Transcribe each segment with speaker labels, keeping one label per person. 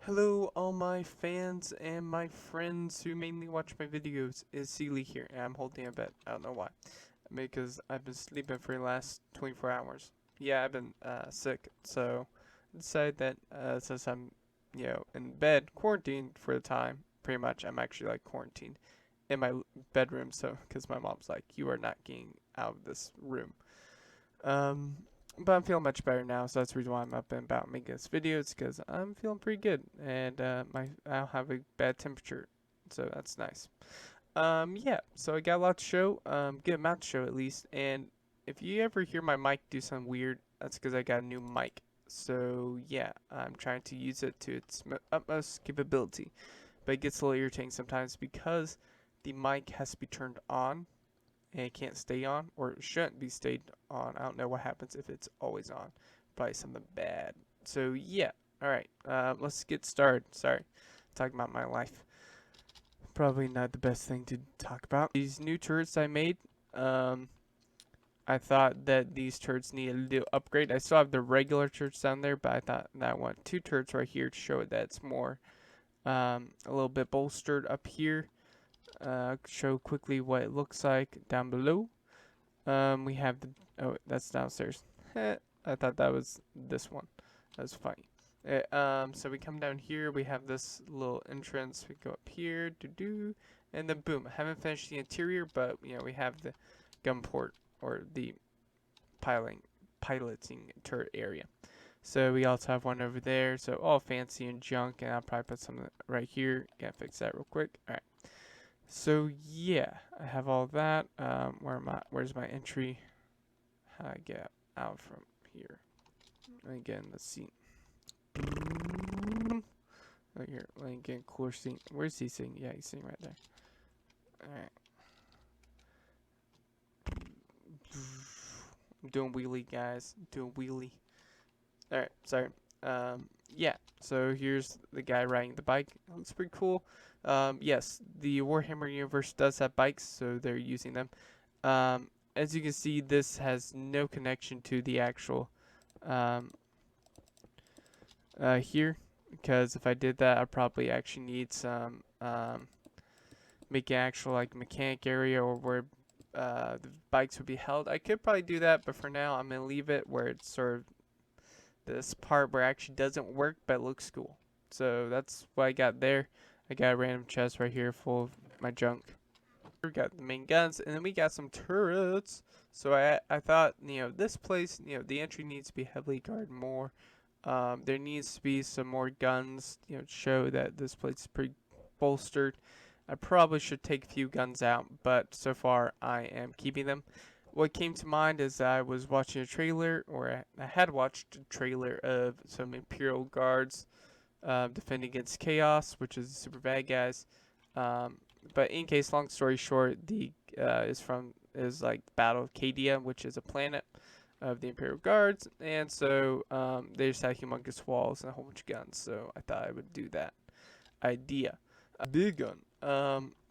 Speaker 1: Hello, all my fans and my friends who mainly watch my videos. Is Sealy here, and I'm holding a bed. I don't know why, because I've been sleeping for the last 24 hours. Yeah, I've been sick, so I decided that since I'm, in bed, quarantined for the time, pretty much, I'm actually like quarantined in my bedroom. So, because my mom's like, you are not getting out of this room. Um, but I'm feeling much better now, so that's the reason why I'm up and about making this video. It's because I'm feeling pretty good, and I don't have a bad temperature, so that's nice. Yeah, so I got a lot to show, good amount to show at least, and if you ever hear my mic do something weird, that's because I got a new mic. So yeah, I'm trying to use it to its utmost capability, but it gets a little irritating sometimes because the mic has to be turned on and it can't stay on, or it shouldn't be stayed on. I don't know what happens if it's always on. Probably something bad. So yeah, all right. Let's get started. Sorry, talking about my life. Probably not the best thing to talk about. These new turrets I made. Um, I thought that these turrets needed a little upgrade. I still have the regular turrets down there, but I thought that I want two turrets right here to show that it's more a little bit bolstered up here. Show quickly what it looks like down below. We have the, oh, that's downstairs. I thought that was this one. That's funny. So we come down here. We have this little entrance. We go up here, and then boom. I haven't finished the interior, but we have the gun port or the piloting turret area. So we also have one over there. So all fancy and junk, and I'll probably put something right here. Gotta fix that real quick. All right. So yeah, I have all that. Where's my entry? How I get out from here? Again, let's see. Right here, let me get a cooler scene. Where's he sitting? Yeah, he's sitting right there. Alright. I'm doing wheelie, guys. Doing wheelie. Alright, sorry. Yeah, so here's the guy riding the bike. It looks pretty cool. Yes, the Warhammer universe does have bikes, so they're using them. As you can see, this has no connection to the actual um, here, because if I did that, I probably actually need some make an actual like mechanic area or where the bikes would be held. I could probably do that, but for now, I'm gonna leave it where it's sort of this part where it actually doesn't work, but it looks cool. So that's what I got there. I got a random chest right here full of my junk. We got the main guns, and then we got some turrets. So I thought, this place, the entry needs to be heavily guarded more. There needs to be some more guns, to show that this place is pretty bolstered. I probably should take a few guns out, but so far I am keeping them. What came to mind is I was watching a trailer, or I had watched a trailer of some Imperial Guards defending against Chaos, which is super bad guys. But in case, long story short, the is like Battle of Cadia, which is a planet of the Imperial Guards, and so they just had humongous walls and a whole bunch of guns. So I thought I would do that idea. A big gun.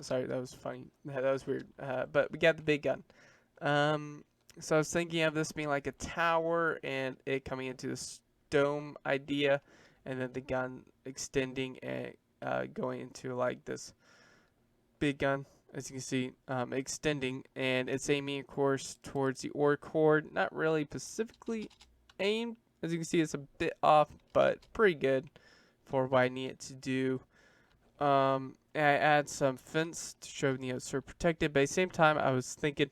Speaker 1: Sorry, that was funny. That was weird. But we got the big gun. Um, so I was thinking of this being like a tower and it coming into this dome idea, and then the gun extending and going into like this big gun, as you can see, extending, and it's aiming, of course, towards the ore core. Not really specifically aimed. As you can see, it's a bit off, but pretty good for what I need it to do. And I add some fence to show, sort of protected. But at the same time, I was thinking,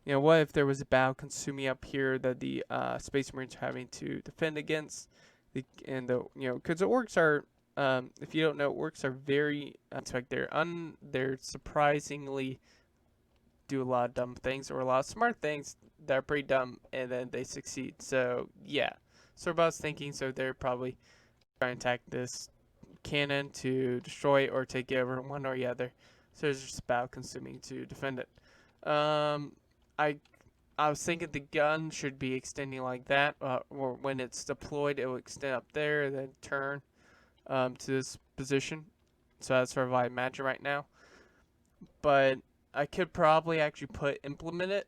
Speaker 1: what if there was a battle consuming up here that the Space Marines are having to defend against? Because the orcs are, if you don't know, orcs are very, like they're surprisingly do a lot of dumb things or a lot of smart things that are pretty dumb, and then they succeed. So yeah, so I was thinking, so they're probably trying to attack this cannon to destroy it or take it over one or the other. So it's just about consuming to defend it. Um, I I was thinking the gun should be extending like that, or when it's deployed, it will extend up there, then turn to this position. So that's sort of what I imagine right now. But I could probably actually implement it,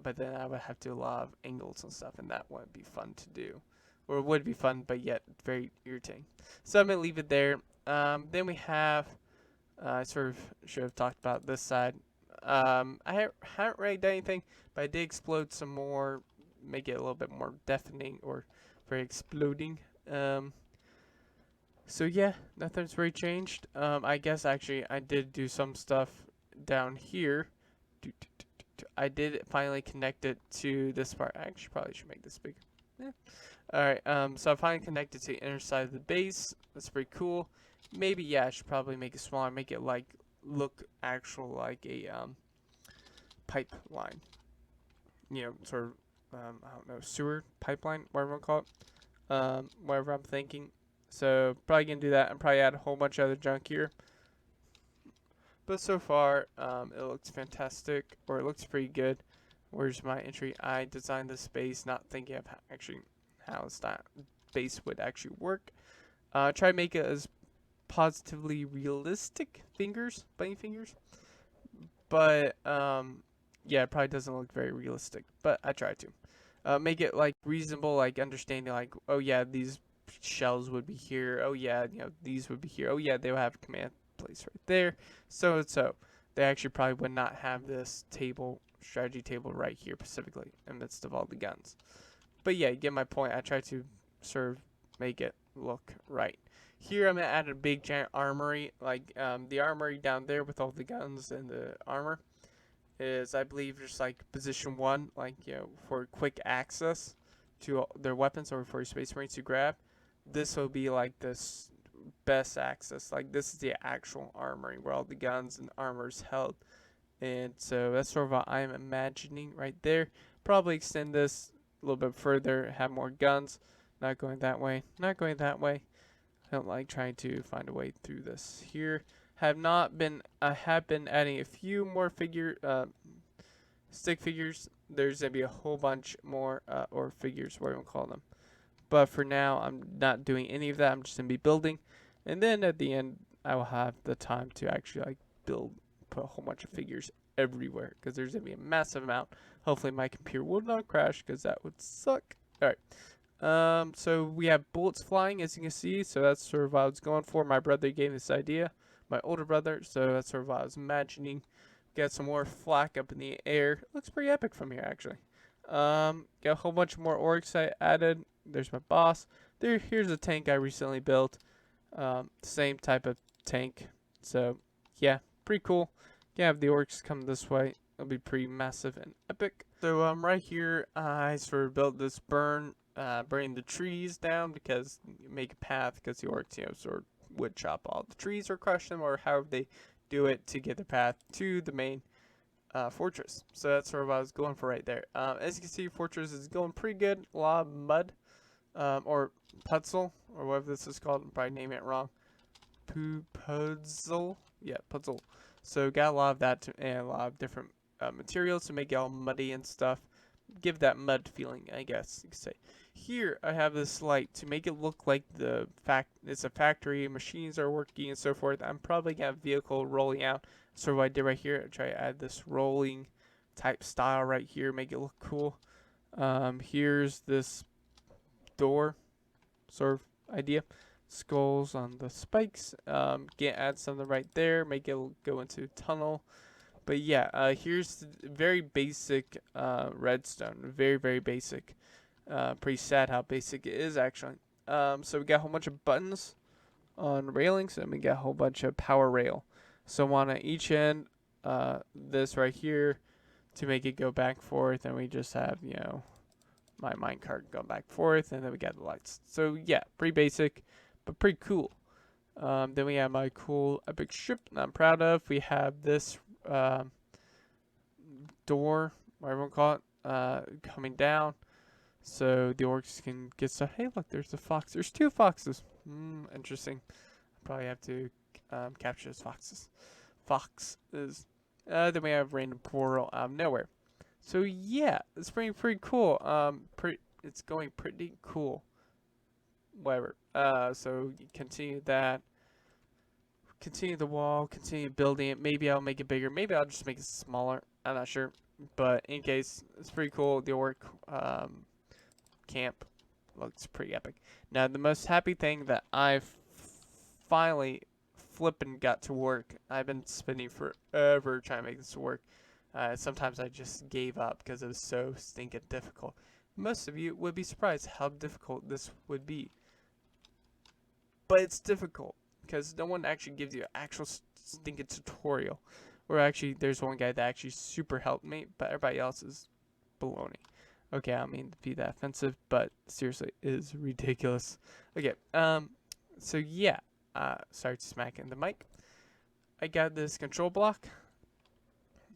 Speaker 1: but then I would have to do a lot of angles and stuff, and that wouldn't be fun to do. or would be fun, but yet very irritating. So I'm gonna leave it there. Then we have, I sort of should have talked about this side. Haven't really done anything, but I did explode some more, make it a little bit more deafening or very exploding. So yeah, nothing's really changed. I guess actually I did do some stuff down here. I did finally connect it to this part. I actually probably should make this bigger. Yeah. Alright, so I finally connected to the inner side of the base. That's pretty cool. Maybe, yeah, I should probably make it smaller, make it like look actual like a pipeline. You know, sort of I don't know, sewer pipeline, whatever you call it. Whatever I'm thinking. So probably gonna do that and probably add a whole bunch of other junk here. But so far, it looks fantastic, or it looks pretty good. Where's my entry? I designed this base not thinking of actually how that base would actually work. Try to make it as positively realistic bunny fingers. But yeah, it probably doesn't look very realistic. But I try to make it like reasonable, like understanding, like oh yeah, these shells would be here. Oh yeah, you know these would be here. Oh yeah, they would have a command place right there. So they actually probably would not have this strategy table right here specifically in the midst of all the guns. But yeah, you get my point. I try to sort of make it look right. Here I'm gonna add a big giant armory, like the armory down there with all the guns and the armor is, I believe, just like position 1, like you know, for quick access to their weapons or for Space Marines to grab. This will be like this best access. Like this is the actual armory where all the guns and armor is held. And so that's sort of what I'm imagining right there. Probably extend this a little bit further, have more guns. Not going that way. Not going that way. I don't like trying to find a way through this here. I have been adding a few more stick figures. There's gonna be a whole bunch more or figures, whatever you call them. But for now, I'm not doing any of that. I'm just gonna be building, and then at the end, I will have the time to actually like put a whole bunch of figures everywhere because there's gonna be a massive amount. Hopefully, my computer will not crash because that would suck. All right. So we have bullets flying, as you can see. So that's sort of what I was going for. My brother gave this idea, my older brother. So that's sort of what I was imagining. Get some more flak up in the air. It looks pretty epic from here, actually. Got a whole bunch more orcs I added. There's my boss. Here's a tank I recently built. Same type of tank. So yeah, pretty cool. You have the orcs come this way. It'll be pretty massive and epic. So right here I sort of built this burning the trees down because you make a path because the orcs, you know, sort of would chop all the trees or crush them or however they do it to get the path to the main fortress. So that's sort of what I was going for right there. As you can see, fortress is going pretty good. A lot of mud, or puzzle, or whatever this is called. I'm probably naming it wrong. Puzzle, yeah, puzzle. So got a lot of that and a lot of different materials to make it all muddy and stuff. Give that mud feeling, I guess you could say. Here I have this light to make it look like it's a factory, machines are working and so forth. I'm probably gonna have a vehicle rolling out. So what I did right here, I try to add this rolling type style right here, make it look cool. Here's this door sort of idea. Skulls on the spikes. Add something right there, make it go into tunnel. But yeah, here's the very basic redstone. Very, very basic. Pretty sad how basic it is, actually. So we got a whole bunch of buttons on railings, and we got a whole bunch of power rail. So on each end, this right here to make it go back and forth, and we just have, you know, my minecart go back and forth, and then we got the lights. So yeah, pretty basic, but pretty cool. Then we have my cool epic ship that I'm proud of. We have this door, whatever you call it, coming down, so the orcs can get stuff. Hey, look, there's a fox. There's 2 foxes. Interesting. Probably have to capture those foxes. Then we have random portal out of nowhere. So yeah, it's pretty cool. It's going pretty cool. Whatever. So you continue that. Continue the wall. Continue building it. Maybe I'll make it bigger. Maybe I'll just make it smaller. I'm not sure. But in case, it's pretty cool. The orc camp looks pretty epic. Now, the most happy thing that I've finally flippin' got to work. I've been spending forever trying to make this work. Sometimes I just gave up because it was so stinking difficult. Most of you would be surprised how difficult this would be. But it's difficult because no one actually gives you an actual stinking tutorial. Or actually, there's one guy that actually super helped me, but everybody else is baloney. Okay, I don't mean to be that offensive, but seriously, it is ridiculous. Okay, so yeah, sorry to smack in the mic. I got this control block,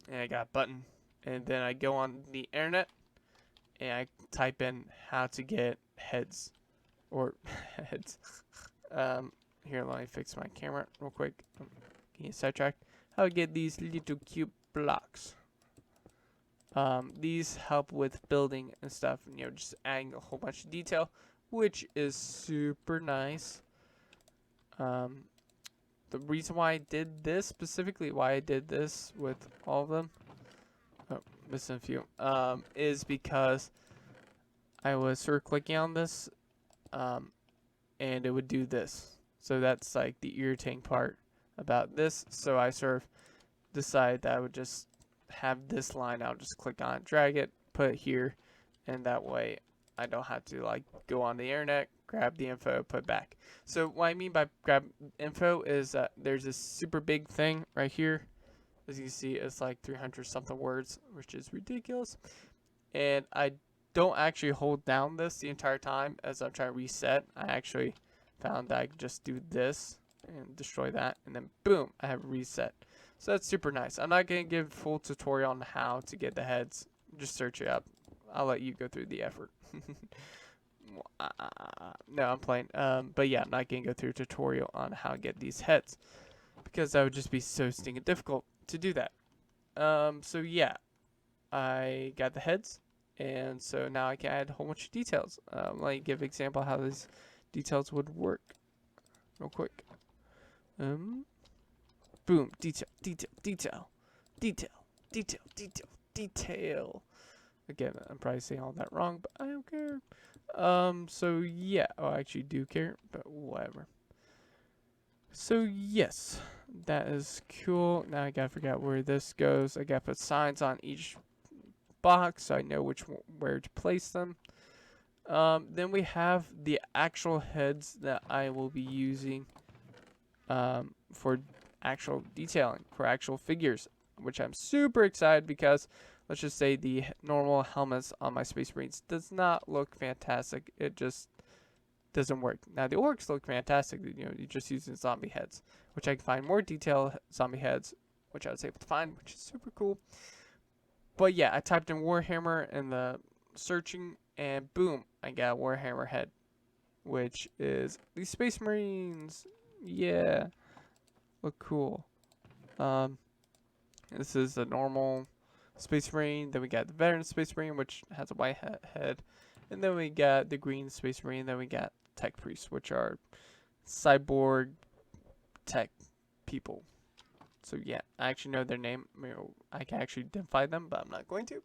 Speaker 1: and I got a button, and then I go on the internet, and I type in how to get heads, or heads. Here, let me fix my camera real quick. Can you sidetrack? How to get these little cute blocks. These help with building and stuff, you know, just adding a whole bunch of detail, which is super nice. The reason why I did this, specifically why I did this with all of them, oh, missing a few, is because I was sort of clicking on this, and it would do this. So that's like the irritating part about this. So I sort of decided that I would just have this line. I'll just click on it, drag it, put it here, and that way I don't have to like go on the internet, grab the info, put it back. So what I mean by grab info is that there's this super big thing right here. As you can see, it's like 300 something words, which is ridiculous. And I don't actually hold down this the entire time as I'm trying to reset. I actually found that I could just do this and destroy that, and then boom, I have reset. So that's super nice. I'm not going to give full tutorial on how to get the heads. Just search it up. I'll let you go through the effort. No, I'm playing. But yeah, I'm not going to go through a tutorial on how to get these heads, because that would just be so stinking difficult to do that. So yeah, I got the heads, and so now I can add a whole bunch of details. Let me give an example how these details would work real quick. Boom, detail, detail, detail, detail, detail, detail, detail. Again, I'm probably saying all that wrong, but I don't care. So yeah, oh, I actually do care, but whatever. So yes, that is cool. Now I gotta figure out where this goes. I gotta put signs on each box so I know where to place them. Then we have the actual heads that I will be using for actual detailing, for actual figures, which I'm super excited because let's just say the normal helmets on my Space Marines does not look fantastic. It just doesn't work. Now the orcs look fantastic. You know, you're just using zombie heads, which I can find more detailed zombie heads, which I was able to find, which is super cool. But yeah, I typed in Warhammer in the searching, and boom, I got a Warhammer head, which is the Space Marines. Yeah, look cool. This is a normal Space Marine. Then we got the Veteran Space Marine, which has a white head, and then we got the Green Space Marine. Then we got Tech Priests, which are cyborg tech people. So yeah, I actually know their name. I can actually identify them, but I'm not going to.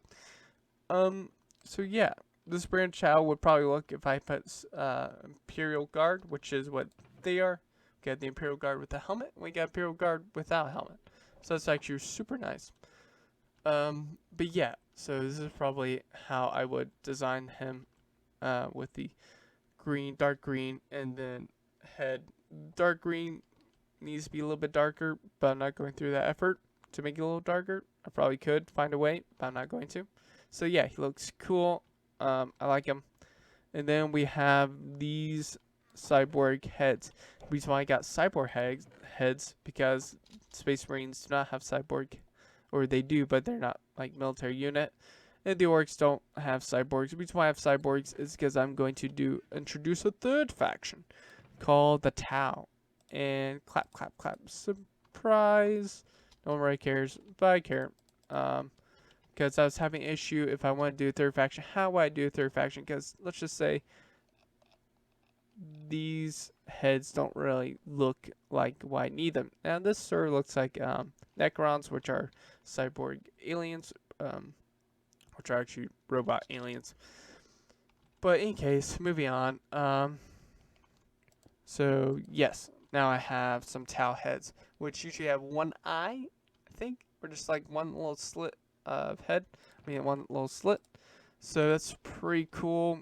Speaker 1: So yeah, this branch how would probably look if I put Imperial Guard, which is what they are. We got the Imperial Guard with the helmet, and we got Imperial Guard without helmet. So that's actually super nice. But yeah, so this is probably how I would design him, with the green, dark green, and then head. Dark green needs to be a little bit darker, but I'm not going through that effort to make it a little darker. I probably could find a way, but I'm not going to. So yeah, he looks cool. I like him. And then we have these cyborg heads. The reason why I got cyborg heads because Space Marines do not have cyborg, or they do, but they're not like military unit. And the orcs don't have cyborgs. The reason why I have cyborgs is because I'm going to introduce a third faction called the Tau. And clap, clap, clap. Surprise. No one really cares, but I care. Because I was having an issue if I want to do a third faction. How would I do a third faction? Because let's just say these heads don't really look like what I need them. Now this sort of looks like Necrons, which are cyborg aliens, which are actually robot aliens. But in case, moving on. So yes, now I have some towel heads, which usually have one eye, I think, or just like one little slit of head. I mean, one little slit. So that's pretty cool.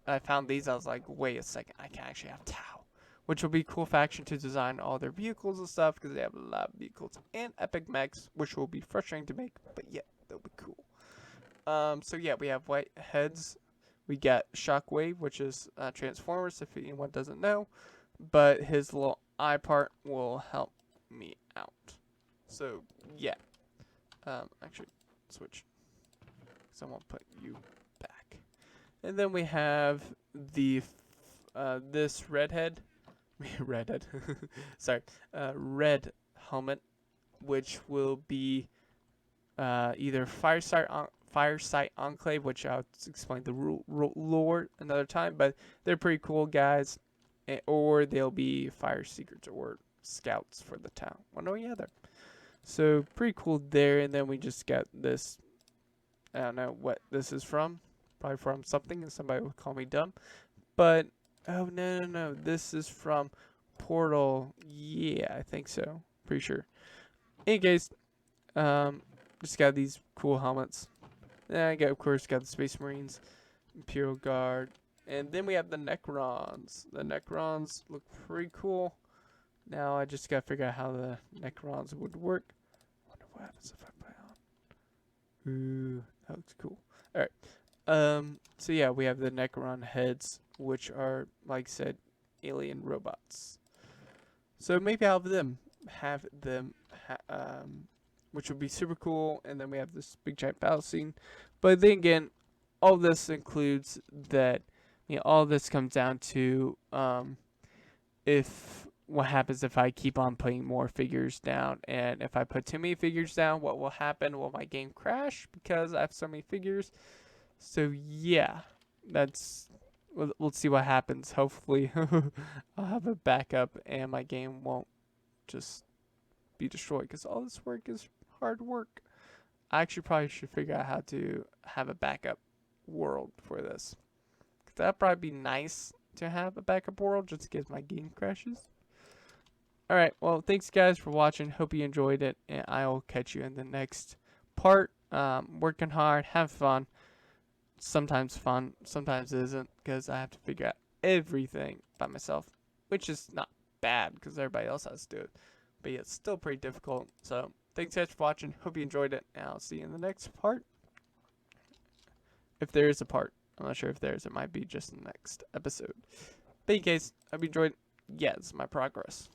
Speaker 1: I found these. I was like, wait a second, I can actually have towel, which will be cool faction to design all their vehicles and stuff because they have a lot of vehicles and epic mechs, which will be frustrating to make, but yeah, they'll be cool. So yeah, we have white heads. We got Shockwave, which is Transformers, if anyone doesn't know, but his little eye part will help me out. So yeah, actually switch. So I'm gonna put you back, and then we have the this redhead, redhead, sorry, red helmet, which will be either Fireside Enclave, which I'll explain the lore another time, but they're pretty cool guys, or they'll be Fire Secrets or Scouts for the town, one or the other. So pretty cool there, and then we just got this. I don't know what this is from, probably from something, and somebody will call me dumb, but oh no, this is from Portal. Yeah, I think so. Pretty sure. In any case, just got these cool helmets. Then I got, of course, got the Space Marines, Imperial Guard, and then we have the Necrons. The Necrons look pretty cool. Now I just gotta figure out how the Necrons would work. Wonder what happens if I put it on. Ooh, that looks cool. All right. So yeah, we have the Necron heads, which are, like I said, alien robots. So maybe I'll have them, which would be super cool. And then we have this big giant battle scene. But then again, all this includes that, all this comes down to if what happens if I keep on putting more figures down, and if I put too many figures down, what will happen? Will my game crash because I have so many figures? So yeah, we'll see what happens. Hopefully, I'll have a backup and my game won't just be destroyed because all this work is hard work. I actually probably should figure out how to have a backup world for this. That'd probably be nice to have a backup world just in case my game crashes. Alright, well, thanks guys for watching. Hope you enjoyed it, and I'll catch you in the next part. Working hard, have fun. Sometimes fun, sometimes it isn't, because I have to figure out everything by myself, which is not bad because everybody else has to do it. But yeah, it's still pretty difficult. So thanks guys for watching. Hope you enjoyed it, and I'll see you in the next part. If there is a part. I'm not sure if there is. It might be just in the next episode. But in case, hope you enjoyed. Yeah, this is my progress.